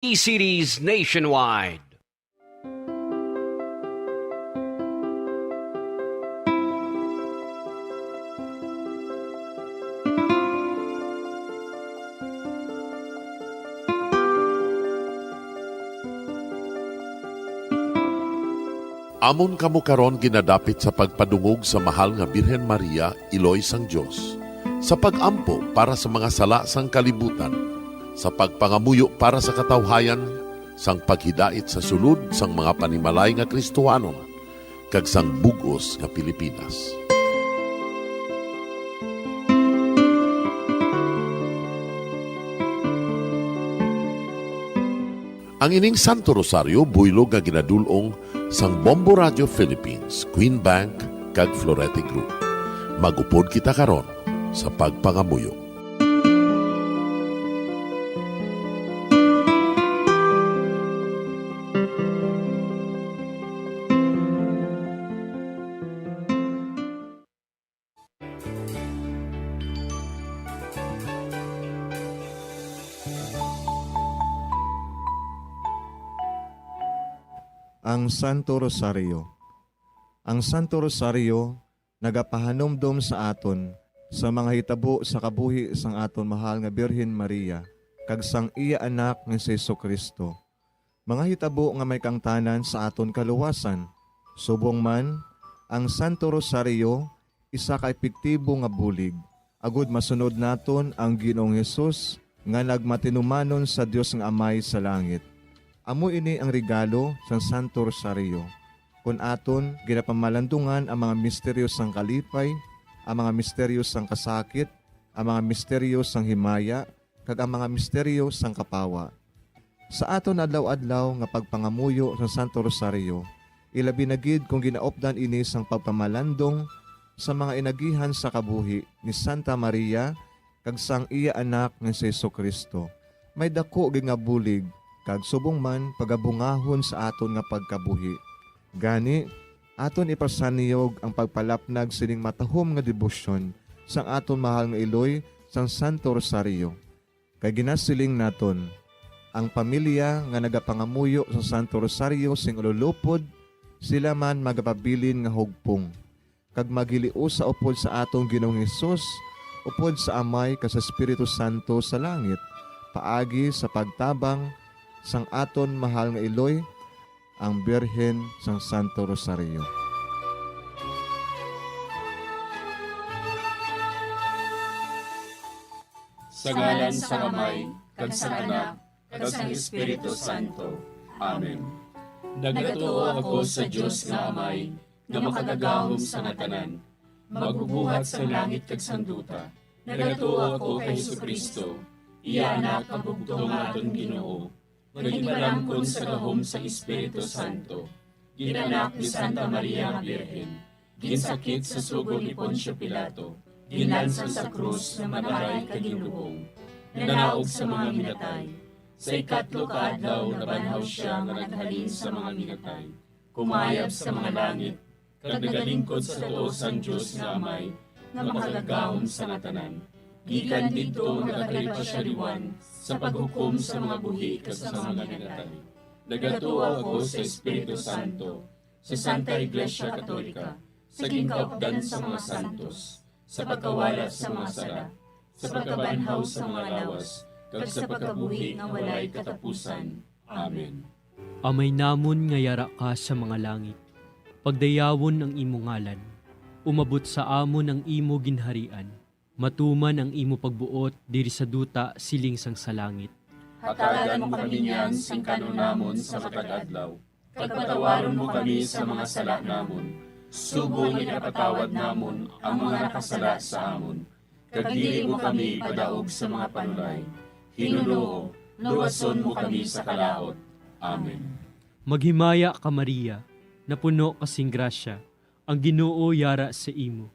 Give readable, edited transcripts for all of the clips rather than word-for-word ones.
E-Cities nationwide. Amon kamo karon ginadapit sa pagpadungog sa mahal nga Birhen Maria, Iloy sang Dios, sa pagampo para sa mga sala sang kalibutan, sa pagpangamuyo para sa katawhayan, sang paghidait sa sulod sang mga panimalay nga Kristohanon, kag sang bugos nga Pilipinas. Ang ining Santo Rosario buylog nga ginadulong sang Bombo Radio Philippines, Queen Bank, kag Florete Group. Magupod kita karon sa pagpangamuyo. Ang Santo Rosario. Ang Santo Rosario nagapahanomdom sa aton sa mga hitabo sa kabuhi sang aton mahal nga Birhen Maria kag sang iya anak nga si Jesucristo. Mga hitabo nga may kangtanan sa aton kaluwasan. Subong man, ang Santo Rosario isa ka epektibo nga bulig. Agud masunod naton ang Ginoong Hesus nga nagmatinumanon sa Dios nga Amay sa langit. Amo ini ang regalo sa Santo Rosario. Kung aton ginapamalandungan ang mga misteryo sang kalipay, ang mga misteryo sang kasakit, ang mga misteryo sang himaya, kag ang mga misteryo sang kapawa. Sa aton adlaw-adlaw nga pagpangamuyo sa Santo Rosario, ilabi na gid kung ginaopdan ini sang pagpamalandong sa mga inagihan sa kabuhi ni Santa Maria kag sang iya anak nga si Jesucristo. May dako gid nga bulig kag subong man pagabungahon sa aton nga pagkabuhi. Gani, aton ipasaniyog ang pagpalapnag sining matahom nga debosyon sang aton mahal nga Iloy sang Santo Rosario. Kay ginasiling naton, ang pamilya nga nagapangamuyo sa Santo Rosario sing ululupod, sila man magapabilin nga hugpong. Kag magiliu sa upod sa atong Ginoong Hesus, upod sa Amay kas Espiritu Santo sa langit, paagi sa pagtabang sang aton mahal nga Iloy, ang Birhen sang Santo Rosario. Sa ngalan sa Amay, kag sa Anak, kag sa Espiritu Santo. Amen. Nagatuo ako sa Dios nga Amay, nga makagagahom sa natanan, magbubuhat sa langit kag sanduta. Nagatuo ako kay Jesucristo, iya anak ang bugtong aton Ginoo. Nagimaramkon sa gahom sa Espiritu Santo. Ginanak ni Santa Maria nga Birhen. Ginsakit sa sugod ni Poncio Pilato. Ginlansang sa krus na mataray kagingubong. Nanaog sa mga minatay. Sa ikatlo ka adlaw nabanhaw siya nga naghalin sa mga minatay. Kumayab sa mga langit, kag nagalingkod sa tuo sang Dios nga Amay, nga makagagahom sa natanan. Gikan dito nakakalipa siya liwan sa paghukom sa mga buhi kas sa mga minatay. Nagatuo ako sa Espiritu Santo, sa Santa Iglesia Katolika, sa gingkaupdan sa mga santos, sa pagkawala sa mga sala, sa pagkabanhaw sa mga lawas, kag sa pagkabuhi nga walay katapusan. Amen. Amay namon nga yara ka sa mga langit, pagdayawon ang imo ngalan, umabot sa amon ang imo ginharian, matuman ang imo pagbuot diri sa duta siling sang sa langit. Hatagan mo kami niyan sing kanon namon sa matag adlaw. Pagpatawaron mo kami sa mga sala namon. Subo nga napatawad namon ang mga nakasala sa amon. Kag dili mo kami padaog sa mga panulay. Hinunoo, luwason mo kami sa kalaot. Amen. Maghimaya ka Maria, napuno kasing grasya, ang Ginoo yara sa imo.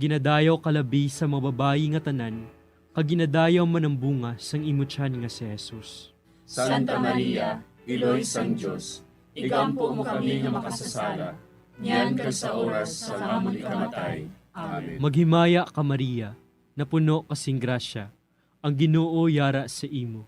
Ginadayaw kalabi sa mga babayi nga tanan, kag ginadayaw man ang bunga sang imo tiyan nga si Jesus. Santa Maria, Iloy sang Dios, igampo mo kami nga makasasala, niyan kag sa oras sa amon ikamatay. Amen. Maghimaya ka Maria, napuno kasing grasya, ang Ginoo yara sa imo.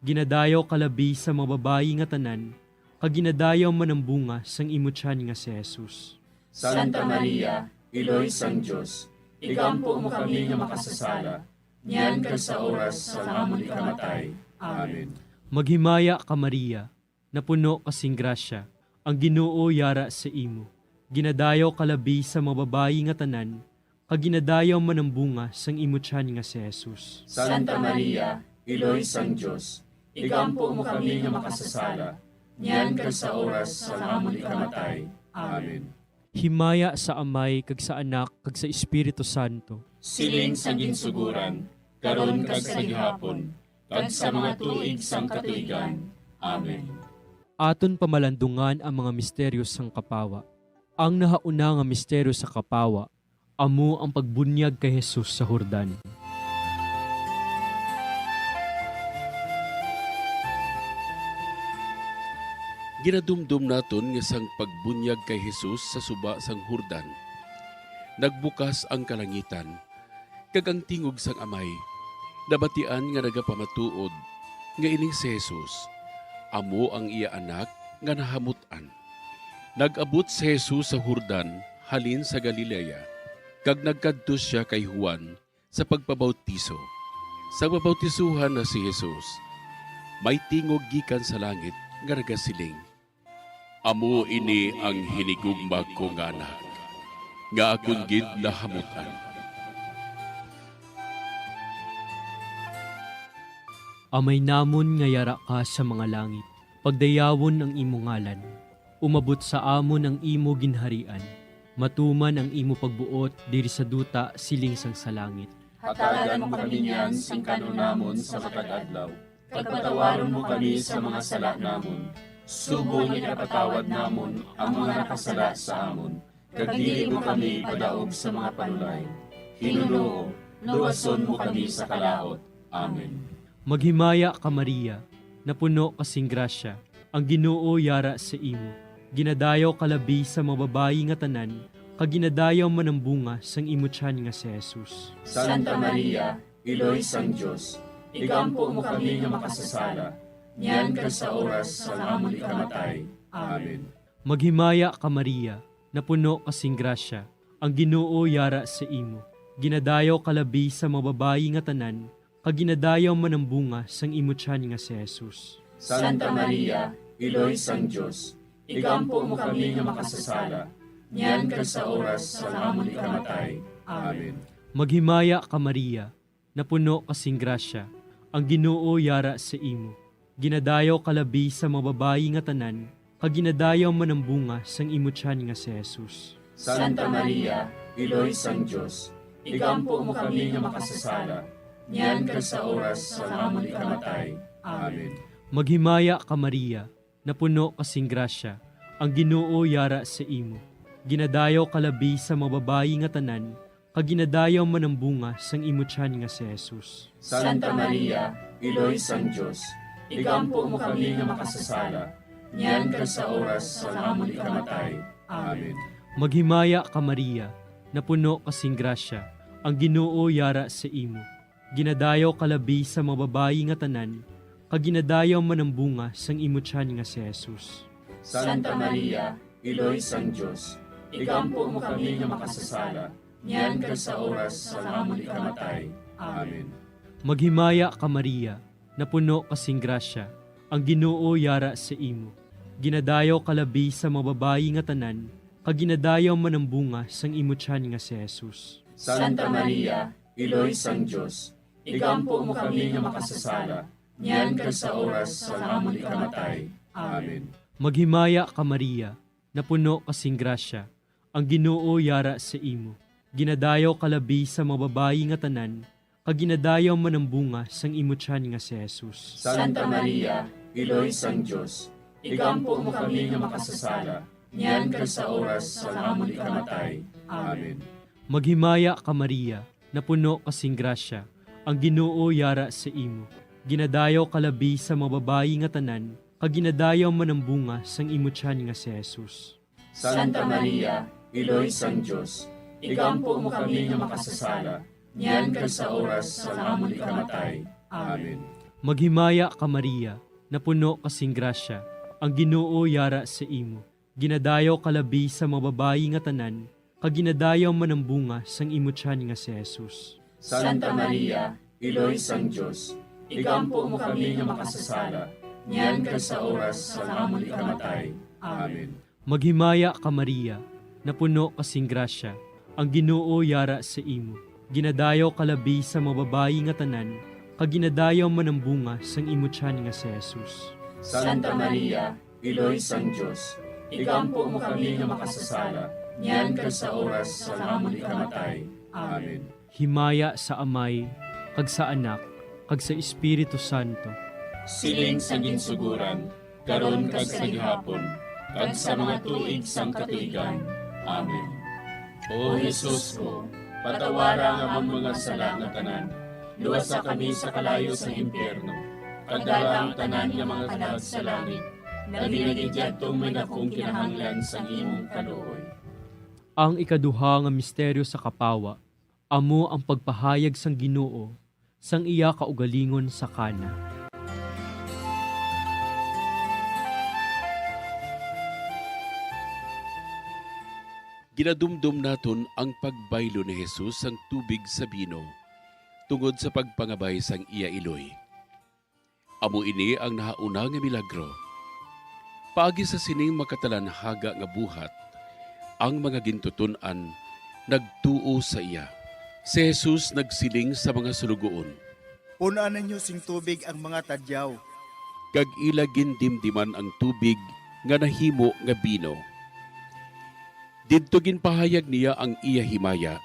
Ginadayaw kalabi sa mababayi nga tanan, kag ginadayaw manambunga sang imutyan nga si Jesus. Santa Maria, Iloy sang Diyos, igampo mo kami nga makasasala, niyan kag sa oras sa amon ikamatay. Amen. Maghimaya ka Maria, napuno kasing grasya, ang Ginoo yara sa imo. Ginadayaw kalabi sa mababayi nga tanan, kag ginadayaw manambunga sang imutyan nga si Jesus. Santa Maria, Iloy sang Diyos, igampo mo kami nga makasasala, niyan kag sa oras sa amon ikamatay. Amen. Himaya sa Amay, kag sa Anak, kag sa Espiritu Santo. Siling sa ginsuguran, karon kag sa gihapon, kag sa mga tuig sang katuigan. Amen. Aton pamalandungan ang mga misteryo sang kapawa. Ang nahauna nga misteryo sa kapawa, amo ang pagbunyag kay Jesus sa Jordan. Ginadumdum naton nga sang pagbunyag kay Jesus sa suba sang Jordan. Nagbukas ang kalangitan, kag ang tingog sang Amay, nabatian nga nagapamatuod, nga ining si Jesus, amo ang iya anak nga nahamutan. Nag-abot si Jesus sa Jordan, halin sa Galilea, kag nagkadto siya kay Juan sa pagpabautiso. Sa pabautisuhan na si Jesus, may tingog gikan sa langit nga nagasiling, amo ini ang hinigugma ko nga anak, nga akong gid nahamutan. Amay namon nga yara ka sa mga langit, pagdayawon ang imo ngalan, umabot sa amon ang imo ginharian, matuman ang imo pagbuot diri sa duta siling sang sa langit. Hatagan mo kami niyan sing kanunamon sa matag-adlaw, kag patawaron mo kami sa mga sala namon, subong ipatawad namon ang mga nakasala sa amon, kag dili mo kami padaog sa mga panulay. Hinunoo, luwason mo kami sa kalaot. Amen. Maghimaya ka Maria, napuno kasing grasya, ang Ginoo yara sa imo. Ginadayaw kalabi sa mababayi nga tanan, kag ginadayaw manambunga sang imutyan nga si Jesus. Santa Maria, Iloy sang Diyos, igampo mo kami nga makasasala, niyan kag sa oras sa amon ikamatay. Amen. Maghimaya ka Maria, napuno kasing grasya, ang Ginoo yara sa imo. Ginadayaw kalabi sa mababayi nga tanan, kag ginadayaw manambunga sang imutyan nga si Jesus. Santa Maria, Iloy sang Diyos, igampo mo kami nga makasasala, niyan kag sa oras sa amon ikamatay. Amen. Maghimaya ka Maria, napuno kasing grasya, ang Ginoo yara sa imo. Ginadayaw kalabi sa mababayi nga tanan, kag ginadayaw manambunga sang imutyan nga si Jesus. Santa Maria, Iloy sang Diyos, igampo mo kami nga makasasala, niyan kag sa oras sa amon ikamatay. Amen. Maghimaya ka Maria, napuno kasing grasya, ang Ginoo yara sa imo. Ginadayaw kalabi sa mababayi nga tanan, kag ginadayaw manambunga sang imutyan nga si Jesus. Santa Maria, Iloy sang Diyos, igampo mo kami nga makasasala, niyan kag sa oras sa amon ikamatay. Amen. Maghimaya ka Maria, napuno kasing grasya, ang Ginoo yara sa imo. Ginadayaw kalabi sa mababayi nga tanan, kag ginadayaw manambunga sang imutyan nga si Jesus. Santa Maria, Iloy sang Diyos, igampo mo kami nga makasasala, niyan kag sa oras sa amon ikamatay. Amen. Maghimaya ka Maria, napuno kasing grasya, ang Ginoo yara sa imo. Ginadayaw kalabi sa mababayi nga tanan, kag ginadayaw manambunga sang imutyan nga si Jesus. Santa Maria, Iloy sang Diyos, igampo mo kami nga makasasala, niyan kag sa oras sa amon ikamatay. Amen. Maghimaya ka Maria, napuno kasing grasya, ang Ginoo yara sa imo. Ginadayaw kalabi sa mababayi nga tanan, kag ginadayaw manambunga sang imutyan nga si Jesus. Santa Maria, Iloy sang Diyos, igampo mo kami nga makasasala, niyan kag sa oras sa amon ikamatay. Amen. Maghimaya ka Maria, napuno kasing grasya, ang Ginoo yara sa imo. Ginadayaw kalabi sa mababayi nga tanan, kag ginadayaw manambunga sang imutyan nga si Jesus. Santa Maria, Iloy sang Diyos, igampo mo kami nga makasasala, niyan kag sa oras sa amon ikamatay. Amen. Maghimaya ka Maria, napuno kasing grasya, ang Ginoo yara sa imo. Ginadayaw kalabi sa mga babayi nga tanan, kag ginadayaw man ang bunga sang imo tiyan nga si Jesus. Santa Maria, Iloy sang Diyos, igampo mo kami nga makasasala, niyan ka sa oras sa amon ikamatay. Amen. Maghimaya ka Maria, napuno kasing grasya, ang Ginoo yara sa imo. Ginadayaw kalabi sa mga babayi nga tanan, kag ginadayaw man ang bunga sang imo tiyan nga si Jesus. Santa Maria, Iloy sang Diyos, igampo mo kami nga makasasala, niyan ka sa oras sa amon ikamatay. Amen. Himaya sa Amay, kag sa Anak, kag sa Espiritu Santo. Siling sa ginsuguran, karon kag sa gihapon, kag sa mga tuig sang katuigan. Amen. O Jesus ko, patawara nga among mga sala nga tanan, luwasa kami sa kalayo sa impyerno, kag dala ang tanan nga mga kalag sa langit, na dinagidyattong may dakong kinahanglan sa imong kaluoy. Ang ikaduha nga misteryo sa kapawa, amo ang pagpahayag sang Ginoo sang iya kaugalingon sa Kana. Ginadumdum naton ang pagbaylo ni Jesus sang tubig sa bino tungod sa pagpangabay sang iya iloy. Amo ini ang nahauna nga milagro. Paagi sa sining makatalanhaga nga buhat, ang mga gintutunan nagtuo sa iya. Si Jesus nagsiling sa mga sulugoon, Punaan ninyo sing tubig ang mga tadyaw. kag ila gindimdiman ang tubig nga nahimo nga bino. Didto ginpahayag niya ang iya himaya,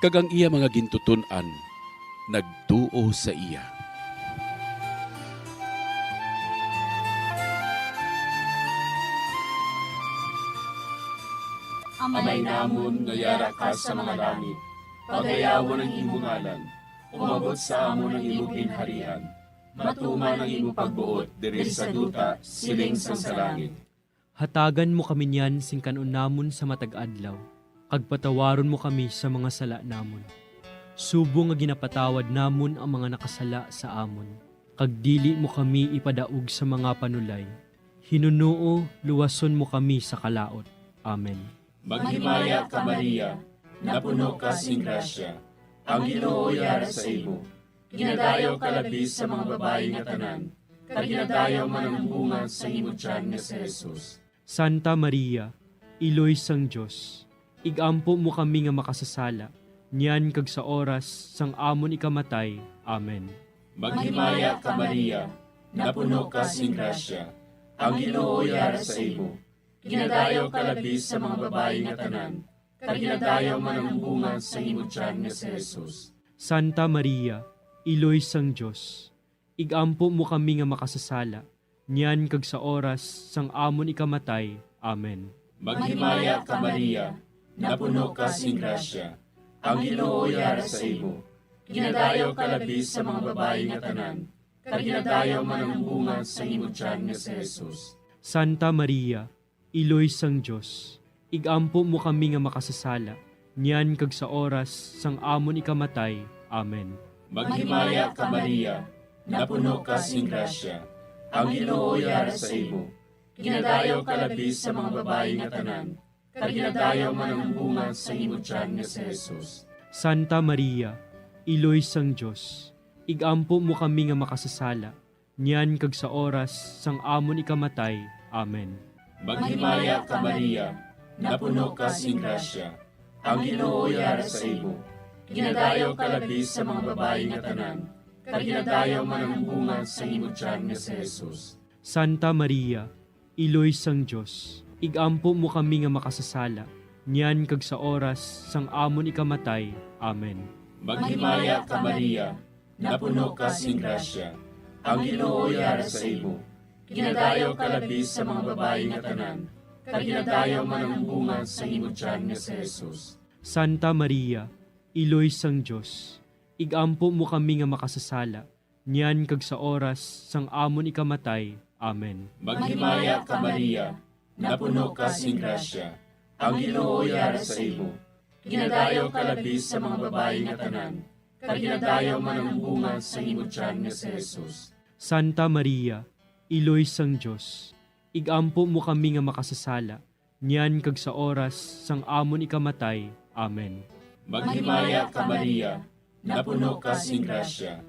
kag ang iya mga gintutunan nagtuo sa iya. Amay namon nga yara ka sa mga langit, pagayawon ang imong ngalan, umabot sa amon ang imong ginharian, matuman ang imong pagbuot diri sa duta siling sa langit. Hatagan mo kami niyan sing kanunamon sa matag adlaw, kag patawaron mo kami sa mga sala namon. Subo nga ginapatawad namon ang mga nakasala sa amon, kag dili mo kami ipadaog sa mga panulay. Hinunuo, luwason mo kami sa kalaot. Amen. Maghimaya ka Maria, napuno ka sing grasya, ang Ginoo yara sa imo. Ginadayaw ka labi sa mga babayi nga tanan, kag ginadayaw man ang bunga sa imo tiyan nga si Jesus. Santa Maria, Iloy sang Diyos, igampo mo kami nga makasasala, niyan kag sa oras sang amon ikamatay. Amen. Maghimaya ka Maria, napuno ka sing grasya, ang Ginoo yara sa imo. Ginadayaw ka labi sa mga babayi nga tanan, kag ginadayaw man ang bunga sa imo tiyan nga si Jesus. Santa Maria, Iloy sang Diyos, igampo mo kami nga makasasala, niyan kag sa oras sang amon ikamatay. Amen. Maghimaya ka Maria, napuno ka sing grasya, ang Ginoo yara sa imo. Ginadayaw ka labi sa mga babayi nga tanan, kag ginadayaw man ang bunga sa imo tiyan nga si Jesus. Santa Maria, Iloy sang Diyos, igampo mo kami nga makasasala, niyan kag sa oras sang amon ikamatay. Amen. Maghimaya ka Maria, napuno ka sing grasya, ang Ginoo yara sa imo. Ginadayaw ka labi sa mga babayi nga tanan, kag ginadayaw man ang bunga sa imo tiyan nga si Jesus. Santa Maria, Iloy sang Diyos, igampo mo kami nga makasasala, niyan kag sa oras sang amon ikamatay. Amen. Maghimaya ka Maria, napuno ka sing grasya, ang Ginoo yara sa imo. Ginadayaw ka labi sa mga babayi nga tanan, kag ginadayaw man ang bunga sa imo tiyan nga si Jesus. Santa Maria, Iloy sang Diyos, igampo mo kami nga makasasala, niyan kag sa oras sang amon ikamatay. Amen. Maghimaya ka Maria, napuno ka sing grasya, ang Ginoo yara sa imo. Ginadayaw ka labi sa mga babayi nga tanan, kag ginadayaw man ang bunga sa imo tiyan nga si Jesus. Santa Maria, Iloy sang Diyos, igampo mo kami nga makasasala, niyan kag sa oras sang amon ikamatay. Amen. Maghimaya ka Maria, napuno ka sing grasya, ang Ginoo yara sa imo. Ginadayaw ka labi sa mga babayi nga tanan, kag ginadayaw man ang bunga sa imong tiyan nga si Jesus. Santa Maria, Iloy sang Dios, igampo mo kami nga makasasala, niyan kag sa oras sang amon ikamatay. Amen. Maghimaya ka Maria, napuno ka sing grasya,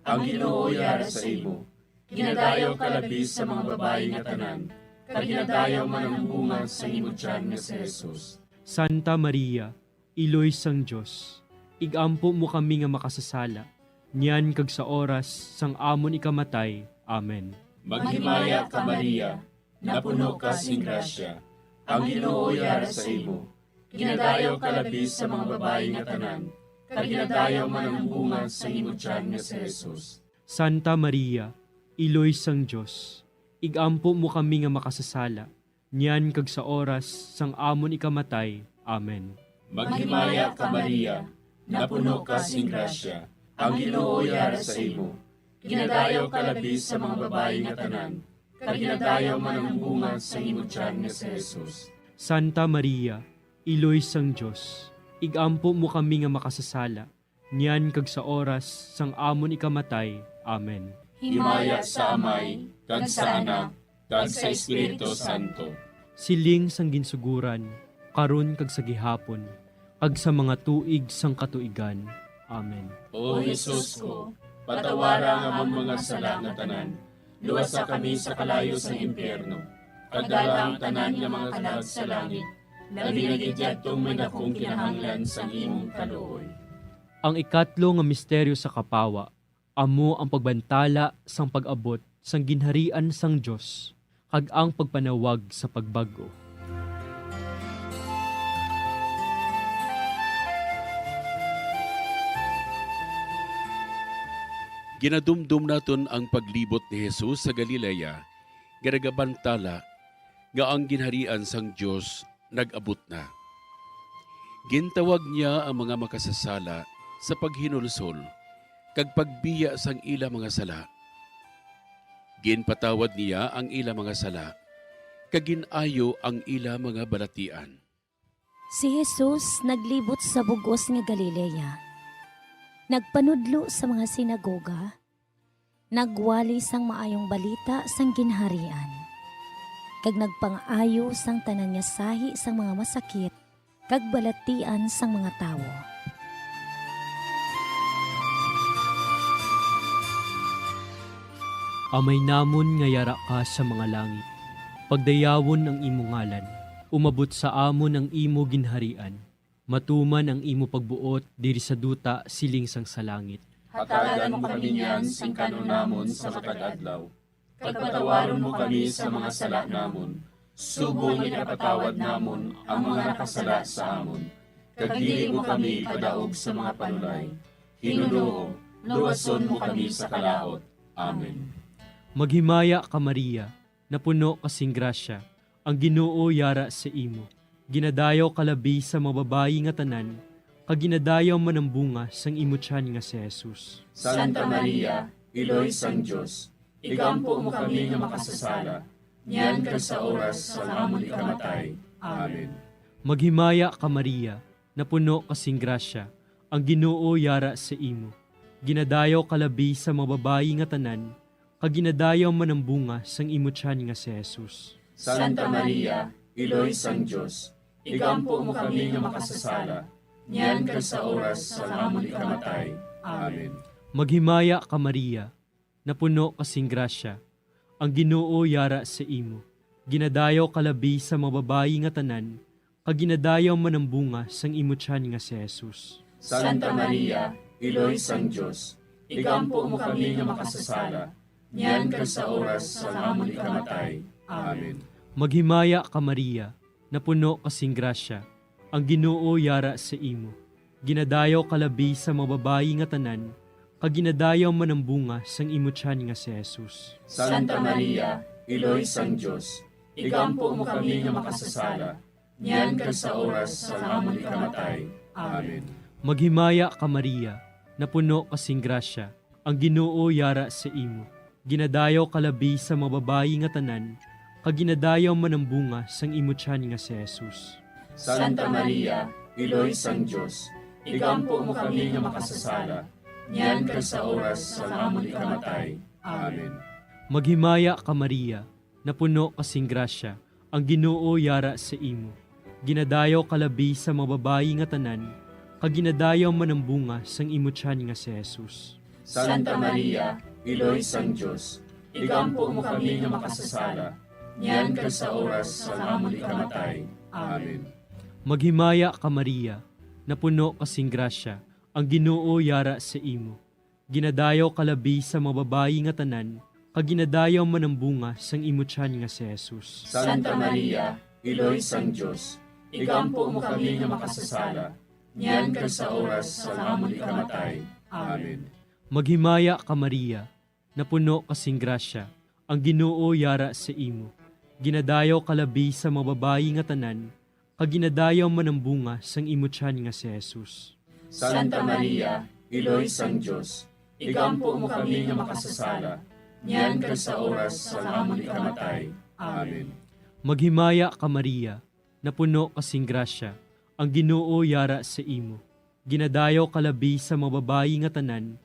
ang Ginoo yara sa imo. Ginadayaw ka labis sa mga babae nga tanan, kag ginadayaw man ang bunga sa imong tiyan nga si Jesus. Santa Maria, Iloy sang Dios, igampo mo kami nga makasasala, niyan kag sa oras sang amon ikamatay. Amen. Maghimaya ka Maria, napuno ka sing grasya, ang Ginoo yara sa imo. Ginadayaw ka labis sa mga babae nga tanan, kag ginadayaw man ang bunga sa imong tiyan nga si Jesus. Santa Maria, Iloy sang Dios, igampo mo kami nga makasasala, niyan kag sa oras sang amon ikamatay. Amen. Maghimaya ka Maria, napuno ka sing grasya, ang Ginoo yara sa imo. Ginadayaw ka labis sa mga babae nga tanan, kag ginadayaw man ang bunga sa imong tiyan nga si Jesus. Santa Maria, Iloy sang Dios, igampo mo kami nga makasasala, niyan kag sa oras sang amon ikamatay. Amen. Himaya sa Amay, kag sa Anak, kag sa Espiritu Santo. Siling sang ginsuguran, karon kag sa gihapon, kag sa mga tuig sang katuigan. Amen. O Jesus ko, patawara nga among mga sala nga tanan, luwasa kami sa kalayo sa impyerno, kag dala ang tanan nga mga kalag sa langit, labi na gidyadtong may dakong kinahanglan sa imong kaluoy. Ang ikatlo nga misteryo sa kapawa, amo ang pagbantala sang pag-abot sang ginharian sang Dios, kag ang pagpanawag sa pagbago. Ginadumdum naton ang paglibot ni Jesus sa Galilea, garagabantala nga ang ginharian sang Dios nag-abot na. Gintawag niya ang mga makasasala sa paghinulsol, kag pagbiya sang ila mga sala. Ginpatawad niya ang ila mga sala, kag ginayo ang ila mga balatian. Si Jesus naglibot sa bugos nga Galilea. Nagpanudlo sa mga sinagoga. Nagwali sang maayong balita sang ginharian. Kag nagpang-ayo sang tanan nga sahi sang mga masakit, kag balatian sang mga tawo. Amay namon nga yara ka sa mga langit. Pagdayawon ang imo ngalan, umabot sa amon ang imo ginharian. Matuman ang imo pagbuot diri sa duta siling sang sa langit. Hatagan mo kami niyan sing kanon namon sa matag adlaw. Kag patawaron mo kami sa mga sala namon. Subong ipatawad namon ang mga nakasala sa amon. Kag dili mo kami padaog sa mga panulay. Hinunoo, luwason mo kami sa kalaot. Amen. Maghimaya ka Maria, napuno kasing grasya, ang Ginoo yara sa imo. Ginadayaw kalabi sa mga babayi nga tanan, kag ginadayaw man ang bunga sang imo tiyan nga si Jesus. Santa Maria, Iloy sang Dios, igampo mo kami nga makasasala, niyan kag sa oras sa amon ikamatay. Amen. Maghimaya ka Maria, napuno kasing grasya, ang Ginoo yara sa imo. Ginadayaw kalabi sa mga babayi nga tanan, kag ginadayaw man ang bunga sang imo tiyan nga si Jesus. Santa Maria, Iloy sang Dios, igampo mo kami nga makasasala, niyan kag sa oras sa amon ikamatay. Amen. Maghimaya ka Maria, napuno kasing grasya, ang Ginoo yara sa imo. Ginadayaw kalabi sa mga babayi nga tanan, kag ginadayaw man ang bunga sang imo tiyan nga si Jesus. Santa Maria, Iloy sang Dios, igampo mo kami nga makasasala, niyan kag sa oras sa amon ikamatay. Amen. Maghimaya ka Maria, napuno kasing grasya, ang Ginoo yara sa imo. Ginadayaw kalabi sa mga babayi nga tanan, kag ginadayaw man ang bunga sang imo tiyan nga si Jesus. Santa Maria, Iloy sang Dios, igampo mo kami nga makasasala, niyan kag sa oras sa amon ikamatay. Amen. Maghimaya ka Maria, napuno kasing grasya, ang Ginoo yara sa imo. Ginadayaw kalabi sa mga babayi nga tanan, kag ginadayaw man ang bunga sang imo tiyan nga si Jesus. Santa Maria, Iloy sang Dios, igampo mo kami nga makasasala, niyan kag sa oras sa amon ikamatay. Amen. Maghimaya ka Maria, napuno kasing grasya, ang Ginoo yara sa imo. Ginadayaw kalabi sa mga babayi nga tanan, kag ginadayaw man ang bunga sang imo tiyan nga si Jesus. Santa Maria, Iloy sang Diyos, igampo mo kami nga makasasala, niyan kag sa oras sa amon ikamatay. Amen. Maghimaya ka Maria, napuno kasing grasya, ang Ginoo yara sa imo. Ginadayaw kalabi sa mga babayi nga tanan, kag ginadayaw man ang bunga sang imo tiyan nga si Jesus. Santa Maria, Iloy sang Diyos, igampo mo kami nga makasasala, niyan kag sa oras sa amon ikamatay. Amen. Maghimaya ka Maria, napuno kasing grasya, ang Ginoo yara sa imo. Ginadayaw kalabi sa mga babayi nga tanan, kag ginadayaw man ang bunga sang imo tiyan nga si Jesus. Santa Maria, Iloy sang Diyos, igampo mo kami nga makasasala, niyan kag sa oras sa amon ikamatay. Amen. Maghimaya ka Maria, napuno kasing grasya, ang Ginoo yara sa imo. Ginadayaw kalabi sa mga babayi nga tanan,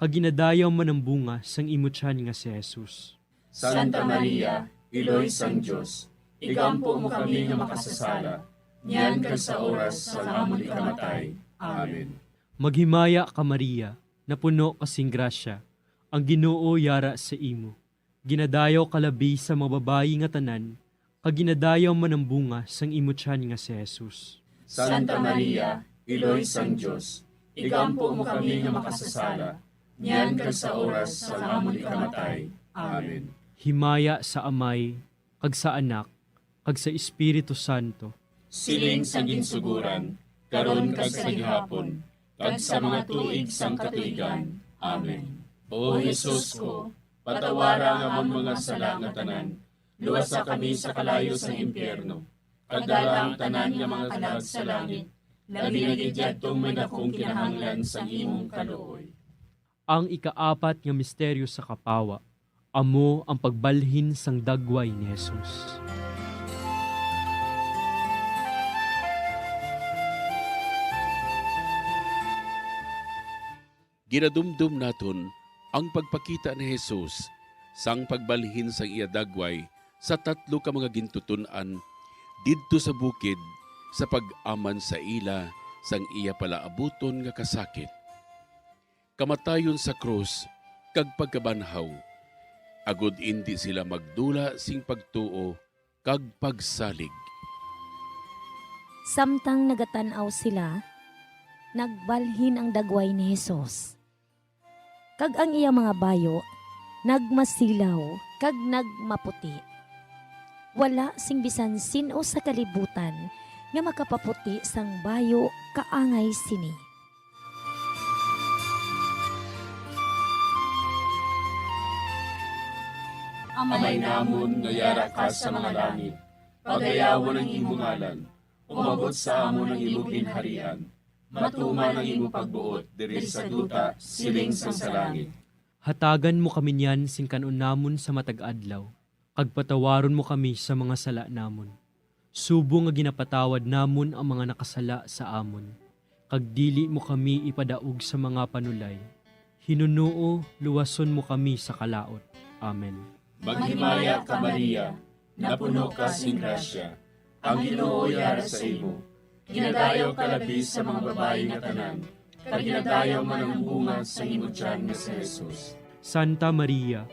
kag ginadayaw man ang bunga sang imo tiyan nga si Jesus. Santa Maria, Iloy sang Diyos, igampo mo kami nga makasasala, niyan kag sa oras sa amon ikamatay. Amen. Maghimaya ka Maria, napuno kasing grasya, ang Ginoo yara sa imo. Ginadayaw kalabi sa mga babayi nga tanan, kag ginadayaw man ang bunga sang imo tiyan nga si Jesus. Santa Maria, Iloy sang Diyos, igampo mo kami nga makasasala, niyan kag sa oras sa amon ikamatay. Amen. Himaya sa Amay, kag sa Anak, kag sa Espiritu Santo. Siling sa ginsuguran, karon kag sa gihapon, kag sa mga tuig sang katuigan. Amen. O Jesus ko, patawara nga amon mga sala nga tanan, luwasa kami sa kalayo sang impyerno, kag dala ang tanan nga mga kalag sa langit, labi na gidyadtong may dakong kinahanglan sa imong kaluoy. Ang ikaapat nga misteryo sa kapawa, amo ang pagbalhin sang dagway ni Jesus. Ginadumdum naton ang pagpakita ni Jesus sang pagbalhin sang iya dagway sa tatlo ka mga gintutunan didto sa bukid sa pag-aman sa ila sang iya palaabuton nga kasakit. Kamatayon sa krus kag pagkabanhaw, agud indi sila magdula sing pagtuo kag pagsalig. Samtang nagatanaw sila, nagbalhin ang dagway ni Jesus. Kag ang iya mga bayo, nagmasilaw, kag nagmaputi. Wala sing bisan sino sa kalibutan nga makapaputi sang bayo kaangay sini. Amay namon nga yara ka sa mga langit, pagayawon ang imong ngalan, umabot sa amon ang imong ginharian, matuman ang imong pagbuot diri sa duta siling sa langit. Hatagan mo kami niyan sing kanon namon sa matag adlaw, kag patawaron mo kami sa mga sala namon. Subo nga ginapatawad namon ang mga nakasala sa amon, kag dili mo kami ipadaog sa mga panulay. Hinunuo, luwason mo kami sa kalaot. Amen. Maghimaya ka Maria, napuno ka sing grasya, ang Ginoo yara sa imo. Ginadayaw ka labi sa mga babayi nga tanan, kag ginadayaw man ang bunga sa imo tiyan nga si Jesus. Santa Maria,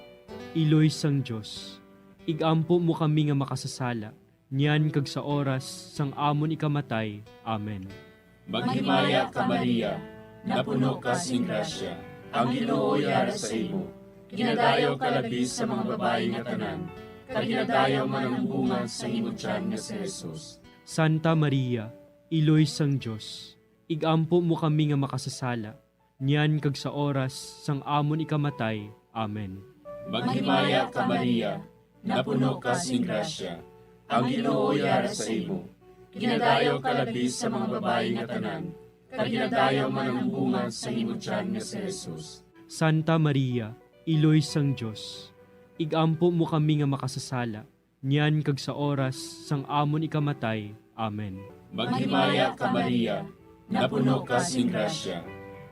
Iloy sang Diyos, igampo mo kami nga makasasala, niyan kag sa oras sang amon ikamatay. Amen. Maghimaya ka Maria, napuno ka sing grasya, ang Ginoo yara sa imo. Ginadayaw ka labi sa mga babayi nga tanan, kag ginadayaw man ang bunga sa imo tiyan nga si Jesus. Santa Maria, Iloy sang Diyos, igampo mo kami nga makasasala, niyan kag sa oras sang amon ikamatay. Amen. Maghimaya ka Maria, napuno ka sing grasya, ang Ginoo yara sa imo. Ginadayaw ka labi sa mga babayi nga tanan, kag ginadayaw man ang bunga sa imo tiyan nga si Jesus. Santa Maria, Iloy sang Diyos, igampo mo kami nga makasasala, niyan kag sa oras sang amon ikamatay. Amen. Maghimaya ka Maria, napuno ka sing grasya,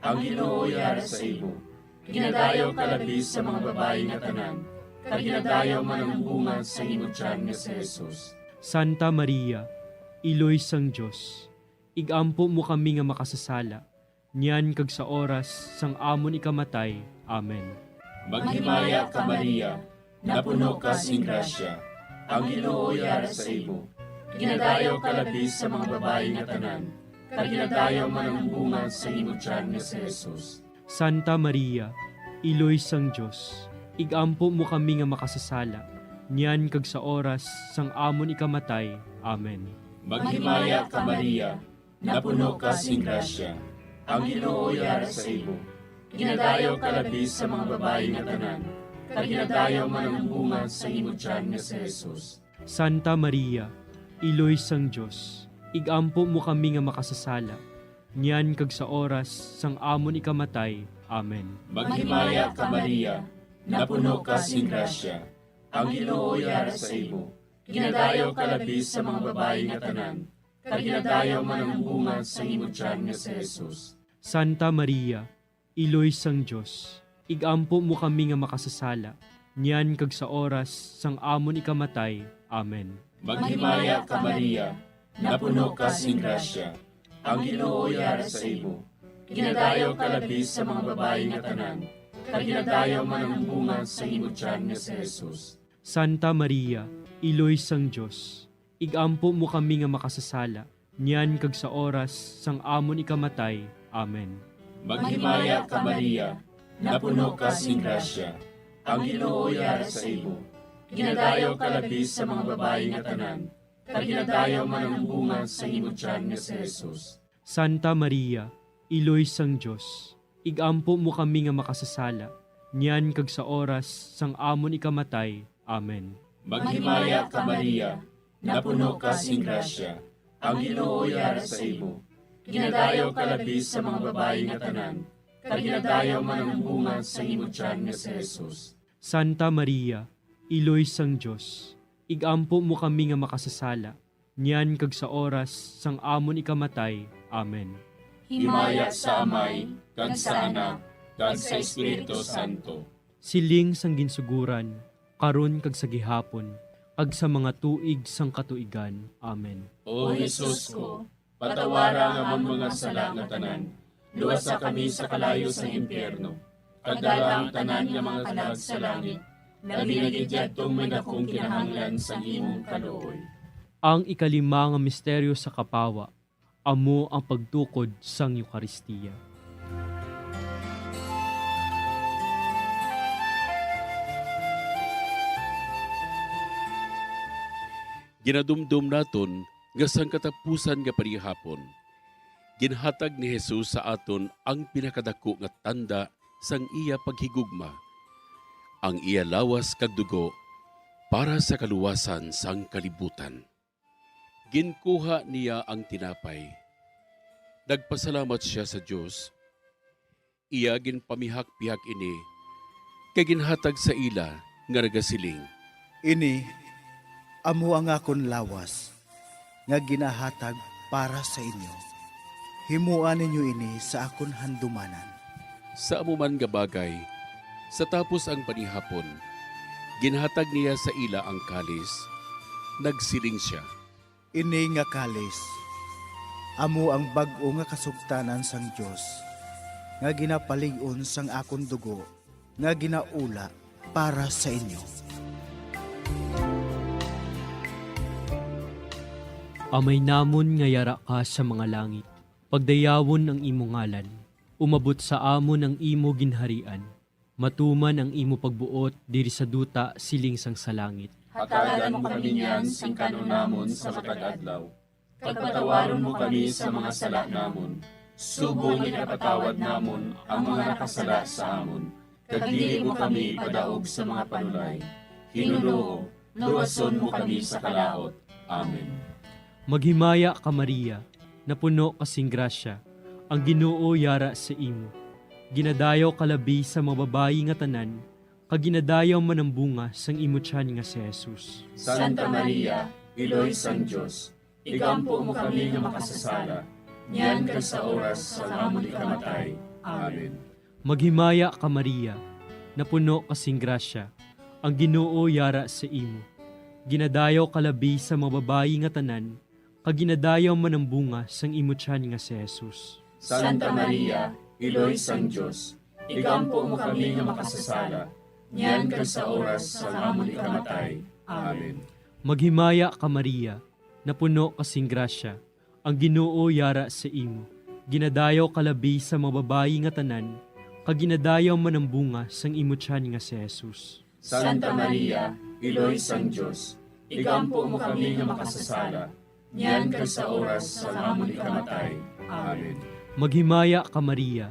ang Ginoo yara sa imo. Ginadayaw kalabi sa mga babae nga tanan, kag ginadayaw man ang bunga sa imo tiyan nga si Jesus. Santa Maria, Iloy sang Diyos, igampo mo kami nga makasasala, niyan kag sa oras sang amon ikamatay. Amen. Maghimaya ka Maria, napuno ka sing grasya, ang Ginoo yara sa imo. Ginadayaw kalabi sa mga babae nga tanan, kag ginadayaw man ang bunga sa imo tiyan nga si Jesus. Santa Maria, Iloy sang Diyos, igampo mo kami nga makasasala, niyan kag sa oras sang amon ikamatay. Amen. Maghimaya ka Maria, napuno ka sing grasya, ang Ginoo yara sa imo. Ginadayaw kalabi sa mga babae nga tanan, kag ginadayaw man ang bunga sa imo tiyan nga si Jesus. Santa Maria, Iloy sang Diyos, igampo mo kami nga makasasala, niyan kag sa oras sang amon ikamatay. Amen. Maghimaya ka Maria, napuno ka sing grasya, ang Ginoo yara sa imo. Ginadayaw kalabi sa mga babae nga tanan, kag ginadayaw man ang bunga sa imo tiyan nga si Jesus. Santa Maria, Iloy sang Diyos, igampo mo kami nga makasasala, niyan kag sa oras sang amon ikamatay. Amen. Maghimaya ka Maria, napuno ka sing grasya, ang Ginoo yara sa imo. Ginadayaw kalabi sa mga babae nga tanan, kag ginadayaw man ang bunga sa imo tiyan nga si Jesus. Santa Maria, Iloy sang Diyos, igampo mo kami nga makasasala, niyan kag sa oras sang amon ikamatay. Amen. Maghimaya ka Maria, napuno ka sing grasya, ang Ginoo yara sa imo. Ginadayaw kalabi sa mga babae nga tanan, kag ginadayaw man ang bunga sa imo tiyan nga si Jesus. Santa Maria, Iloy sang Diyos, igampo mo kami nga makasasala, niyan kag sa oras sang amon ikamatay. Amen. Maghimaya ka Maria, napuno ka sing grasya, ang Ginoo yara sa imo. Ginadayaw kalabi sa mga babae nga tanan, kag ginadayaw man ang bunga sa imo tiyan nga si Jesus. Santa Maria, Iloy sang Diyos, igampo mo kami nga makasasala, niyan kag sa oras sang amon ikamatay. Amen. Himaya sa Amay, kag sa Anak, kag sa Espiritu Santo. Siling sang ginsuguran, karon kag sa gihapon, kag sa mga tuig sang katuigan. Amen. O Jesus ko, patawara nga mong mga sala nga tanan, luwasa kami sa kalayo sa impyerno, kag dala ang tanan nga mga kalag sa langit, labi na gidyadtong may dakong kinahanglan sa imong kaluoy. Ang ikalima nga misteryo sa kapawa, amo ang pagtukod sang Eucharistia. Ginadumdum naton nga sang katapusan nga parihapon, ginhatag ni Jesus sa aton ang pinakadako nga tanda sang iya paghigugma, ang iya lawas kag dugo para sa kaluwasan sang kalibutan. Ginkuha niya ang tinapay. Nagpasalamat siya sa Dios. Iya ginpamihak-pihak ini kay ginhatag sa ila nga nagasiling. Ini, amo ang akon lawas, nga ginahatag para sa inyo. Himuan ninyo ini sa akon handumanan. Sa amuman nga bagay, sa tapos ang panihapon, ginhatag niya sa ila ang kalis, nagsiling siya. Ini nga kalis, amo ang bag-o nga kasugtanan sang Dios, nga ginapalig-on sang akon dugo, nga ginaula para sa inyo. Amay namon nga yara ka sa mga langit, pagdayawon ang imo ngalan, umabot sa amon ang imo ginharian, matuman ang imo pagbuot diri sa duta siling sang sa langit. Hatagan mo kami niyan sing kanon namon sa matag adlaw. Pagpatawaron mo kami sa mga sala namon. Subong ikapatawad namon ang mga nakasala sa amon. Kag dili mo kami padaog sa mga panulay. Hinunoo, luwason mo kami sa kalaot. Amen. Maghimaya ka Maria, napuno kasing grasya, ang Ginoo yara sa imo. Ginadayaw kalabi sa mga babayi nga tanan, kag ginadayaw man ang bunga sang imo tiyan nga si Jesus. Santa Maria, Iloy sang Diyos, igampo mo kami nga makasasala, niyan kag sa oras sa amon ikamatay. Amen. Maghimaya ka Maria, napuno kasing grasya, ang Ginoo yara sa imo. Ginadayaw kalabi sa mga babayi nga tanan, kaginadayaw man ang bunga sang imo tiyan nga si Jesus. Santa Maria, Iloy sang Diyos, igampo mo kami nga makasasala, niyan kag sa oras sa amon ikamatay. Amen. Maghimaya ka Maria, napuno kasing grasya, ang Ginoo yara sa imo. Ginadayaw kalabi sa mga babayi nga tanan, kaginadayaw man ang bunga sang imo tiyan nga si Jesus. Santa Maria, Iloy sang Diyos, igampo mo kami nga makasasala, niyan kag sa oras sa amon ikamatay. Amen. Maghimaya ka Maria,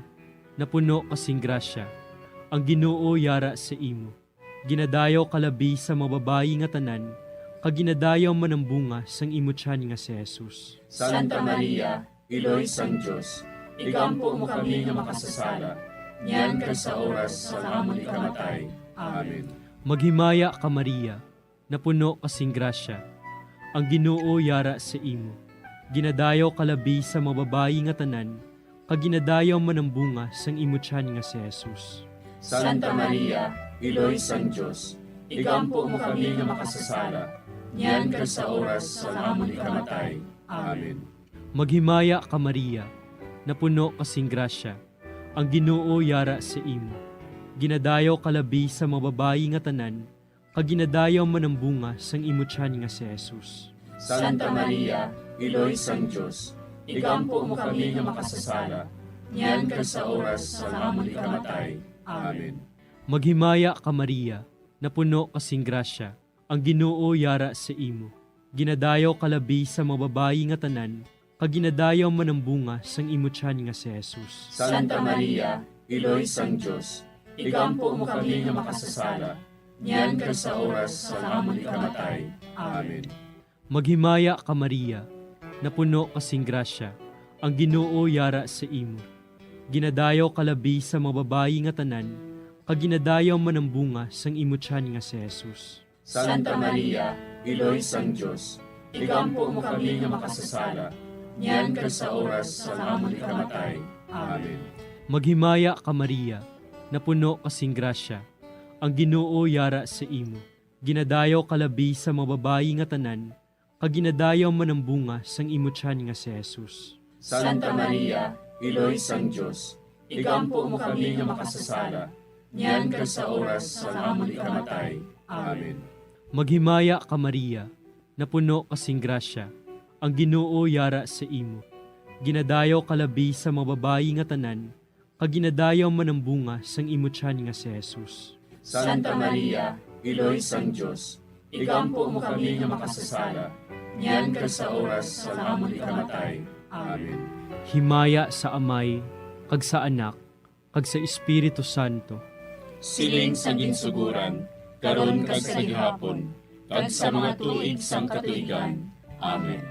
napuno kasing grasya, ang Ginoo yara sa imo. Ginadayaw kalabi sa mga babayi nga tanan, kaginadayaw man ang bunga sang imo tiyan nga si Jesus. Santa Maria, Iloy sang Diyos, igampo mo kami nga makasasala, niyan kag sa oras sa amon ikamatay. Amen. Maghimaya ka Maria, napuno kasing grasya, ang Ginoo yara sa imo. Ginadayaw kalabi sa mga babayi nga tanan, kaginadayaw man ang bunga sang imo tiyan nga si Jesus. Santa Maria, Iloy sang Diyos, igampo mo kami nga makasasala, niyan kag sa oras sa amon ikamatay. Amen. Maghimaya ka Maria, napuno kasing grasya, ang Ginoo yara sa imo. Ginadayaw kalabi sa mga babayi nga tanan, kaginadayaw man ang bunga sang imo tiyan nga si Jesus. Santa Maria, Iloy sang Diyos, igampo mo kami nga makasasala, niyan kag sa oras sa amon ikamatay. Amen. Maghimaya ka Maria, napuno kasing grasya, ang Ginoo yara sa imo. Ginadayaw kalabi sa mga babayi nga tanan, kaginadayaw man ang bunga sang imo tiyan nga si Jesus. Santa Maria, Iloy sang Diyos, igampo mo kami nga makasasala, niyan kag sa oras sa amon ikamatay. Amen. Maghimaya ka Maria, napuno kasing grasya, ang Ginoo yara sa imo. Ginadayaw kalabi sa mga babayi nga tanan, kaginadayaw man ang bunga sang imo tiyan nga si Jesus. Santa Maria, Iloy sang Diyos, igampo mo kami nga makasasala, niyan kag sa oras sa amon ikamatay. Amen. Maghimaya ka Maria, napuno kasing grasya, ang Ginoo yara sa imo. Ginadayaw kalabi sa mga babayi nga tanan, kaginadayaw man ang bunga sang imo tiyan nga si Jesus. Santa Maria, Iloy sang Diyos, igampo mo kami nga makasasala, niyan kag sa oras sa amon ikamatay. Amen. Maghimaya ka Maria, napuno kasing grasya, ang Ginoo yara sa imo. Ginadayaw kalabi sa mga babayi nga tanan, kaginadayaw man ang bunga sang imo tiyan nga si Jesus. Santa Maria, Iloy sang Diyos, igampo mo kami nga makasasala, niyan kag sa oras sa amon ikamatay. Amen. Himaya sa Amay, kag sa Anak, kag sa Espiritu Santo. Siling sa ginsuguran, karon kag sa gihapon, kag sa mga tuig sang katuigan. Amen.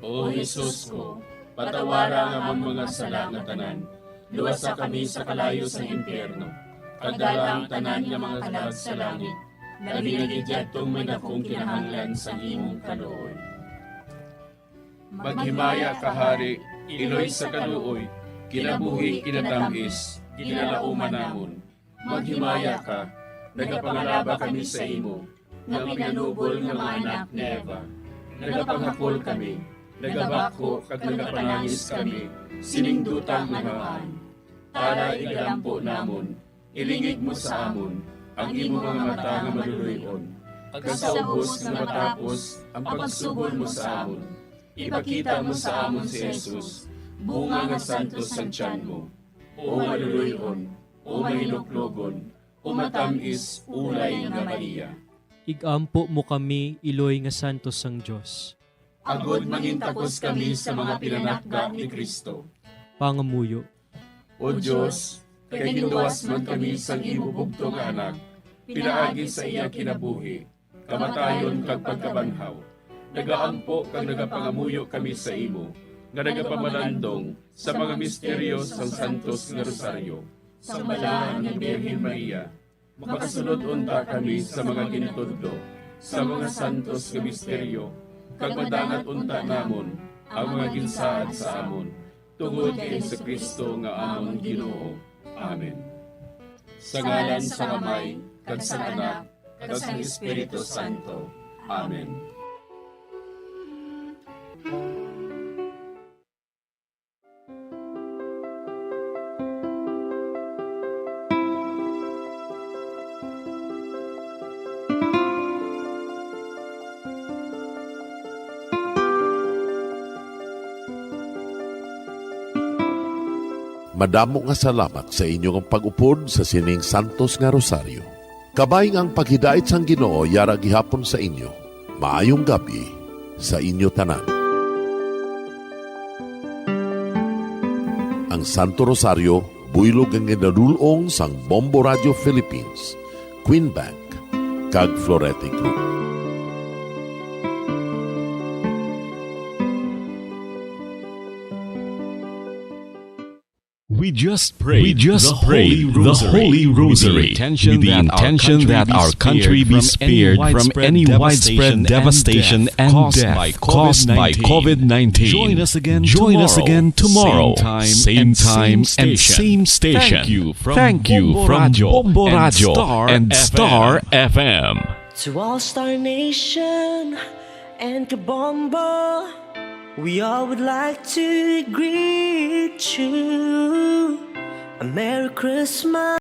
O Jesus ko, patawara nga among mga sala nga tanan, luwasa kami sa kalayo sa impyerno, kag dalang tanan nga mga kalag sa langit, naginagidyatong may dakong kinahanglan sa imong kaluoy. Maghimaya ka Hari, Iloy sa kaluoy, kinabuhi kinatamis, ginalauman namon. Maghimaya ka, nagapangalaba kami sa imo, nga pinanubol nga mga anak ni Eva. Nagapangakol kami, nagabako kag nagapanangis kami, siningdutang namaan. Para igalampo namon, ilingig mo sa amon, ang imo mga mata nga maluluyon. Kag sa ubos nga matapos, ang pagsugod mo sa amon. Ipakita mo sa amon si Jesus, bunga nga santos sa tiyan mo. O maluluyon, o mahiluklogon, o matamis, ulay nga Maria. Igampo mo kami, Iloy nga santos sang Diyos. Agod mangintakos kami sa mga pinanakda ni Kristo. Pangamuyo, O Diyos, kay ginduwas man kami sang imo bugto nga anak, pinaagi sa iya kinabuhi, kamatayon kag pagkabanhaw. Nagaampo kag nagapangamuyo kami sa imo, nga nagapamanandong sa mga misteryo sang Santos nga Rosaryo. Sa balaan ng Birhen Maria, makasunod unta kami sa mga ginitudlo, sa mga santos nga misteryo, kag madangat unta namon ang mga ginsaad sa amon. tungod kay Kristo nga among Ginoo. Amen. Sa ngalan sa Amay, kag sa Anak, kag sa Espiritu Santo. Amen. Madamo nga salamat sa inyong pag-upod sa sining Santos nga Rosaryo. Kabayng ang paghidait sang Ginoo yara gihapon sa inyo. Maayong gabi sa inyo tanan. Ang Santo Rosario buylog ang ginadulong sang Bombo Radio Philippines, Queen Bank, kag Florete Group. We just prayed the Holy Rosary with the intention that our country be spared from any widespread devastation and death caused by COVID-19. Join us again tomorrow, same time and same station. Thank you from Bombo Radio and Star FM. To all Star Nation and Kabombo, we all would like to greet you. A Merry Christmas.